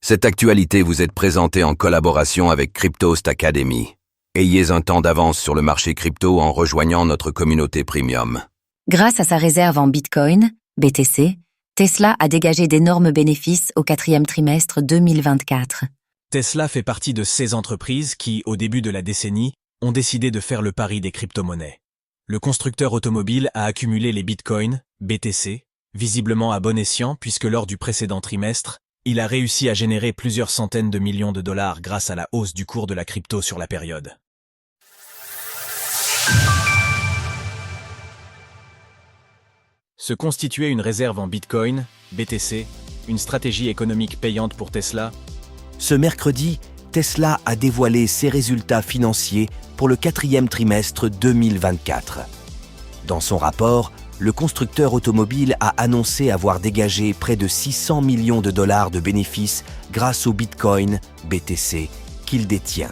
Cette actualité vous est présentée en collaboration avec Cryptost Academy. Ayez un temps d'avance sur le marché crypto en rejoignant notre communauté premium. Grâce à sa réserve en Bitcoin, BTC, Tesla a dégagé d'énormes bénéfices au quatrième trimestre 2024. Tesla fait partie de ces entreprises qui, au début de la décennie, ont décidé de faire le pari des crypto-monnaies. Le constructeur automobile a accumulé les bitcoins, BTC, visiblement à bon escient puisque lors du précédent trimestre, il a réussi à générer plusieurs centaines de millions de dollars grâce à la hausse du cours de la crypto sur la période. Se constituer une réserve en bitcoin, BTC, une stratégie économique payante pour Tesla. Ce mercredi, Tesla a dévoilé ses résultats financiers pour le quatrième trimestre 2024. Dans son rapport, le constructeur automobile a annoncé avoir dégagé près de 600 millions de dollars de bénéfices grâce au Bitcoin, BTC, qu'il détient.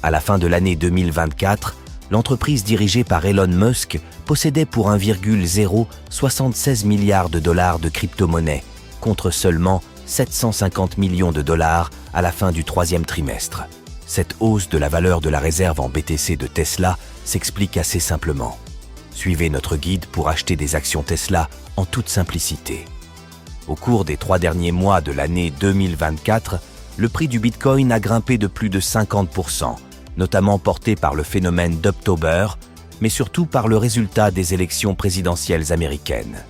À la fin de l'année 2024, l'entreprise dirigée par Elon Musk possédait pour 1,076 milliards de dollars de crypto-monnaies, contre seulement 750 millions de dollars à la fin du troisième trimestre. Cette hausse de la valeur de la réserve en BTC de Tesla s'explique assez simplement. Suivez notre guide pour acheter des actions Tesla en toute simplicité. Au cours des 3 derniers mois de l'année 2024, le prix du Bitcoin a grimpé de plus de 50%, notamment porté par le phénomène d'October, mais surtout par le résultat des élections présidentielles américaines.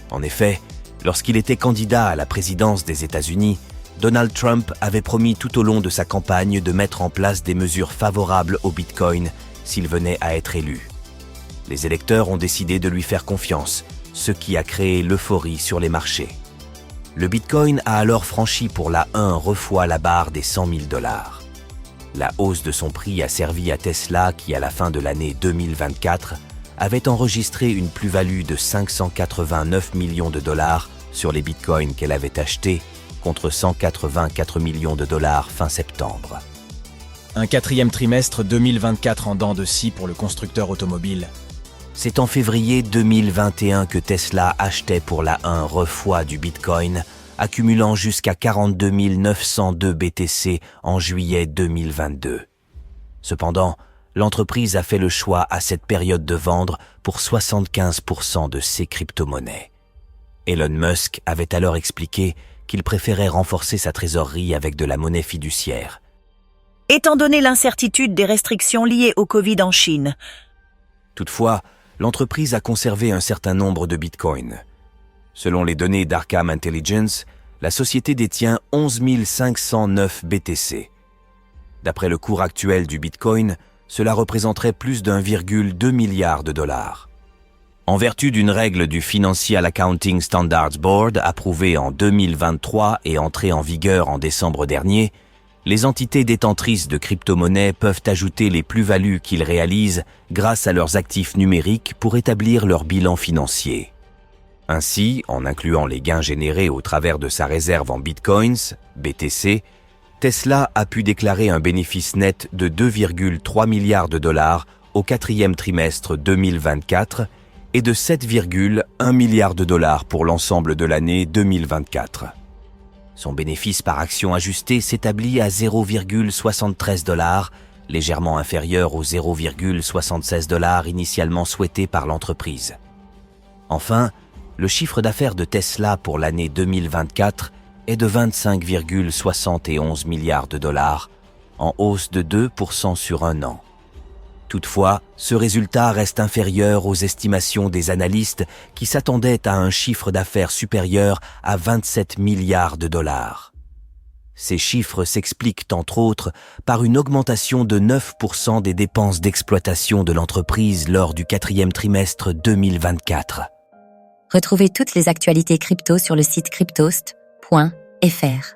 En effet, lorsqu'il était candidat à la présidence des États-Unis, Donald Trump avait promis tout au long de sa campagne de mettre en place des mesures favorables au Bitcoin s'il venait à être élu. Les électeurs ont décidé de lui faire confiance, ce qui a créé l'euphorie sur les marchés. Le Bitcoin a alors franchi pour la 1 fois la barre des 100 000 dollars. La hausse de son prix a servi à Tesla qui, à la fin de l'année 2024, avait enregistré une plus-value de 589 millions de dollars sur les bitcoins qu'elle avait achetés, contre 184 millions de dollars fin septembre. Un quatrième trimestre 2024 en dents de scie pour le constructeur automobile. C'est en février 2021 que Tesla achetait pour la 1 fois du bitcoin, accumulant jusqu'à 42 902 BTC en juillet 2022. Cependant, l'entreprise a fait le choix à cette période de vendre pour 75% de ses crypto-monnaies. Elon Musk avait alors expliqué qu'il préférait renforcer sa trésorerie avec de la monnaie fiduciaire. Étant donné l'incertitude des restrictions liées au Covid en Chine. Toutefois, l'entreprise a conservé un certain nombre de bitcoins. Selon les données d'Arkham Intelligence, la société détient 11 509 BTC. D'après le cours actuel du bitcoin, cela représenterait plus d'1,2 milliard de dollars. En vertu d'une règle du Financial Accounting Standards Board approuvée en 2023 et entrée en vigueur en décembre dernier, les entités détentrices de crypto-monnaies peuvent ajouter les plus-values qu'ils réalisent grâce à leurs actifs numériques pour établir leur bilan financier. Ainsi, en incluant les gains générés au travers de sa réserve en bitcoins, BTC, Tesla a pu déclarer un bénéfice net de 2,3 milliards de dollars au quatrième trimestre 2024 et de 7,1 milliards de dollars pour l'ensemble de l'année 2024. Son bénéfice par action ajusté s'établit à 0,73 $, légèrement inférieur aux 0,76 $ initialement souhaités par l'entreprise. Enfin, le chiffre d'affaires de Tesla pour l'année 2024 est de 25,71 milliards de dollars, en hausse de 2% sur un an. Toutefois, ce résultat reste inférieur aux estimations des analystes qui s'attendaient à un chiffre d'affaires supérieur à 27 milliards de dollars. Ces chiffres s'expliquent entre autres par une augmentation de 9% des dépenses d'exploitation de l'entreprise lors du quatrième trimestre 2024. Retrouvez toutes les actualités crypto sur le site cryptost.fr.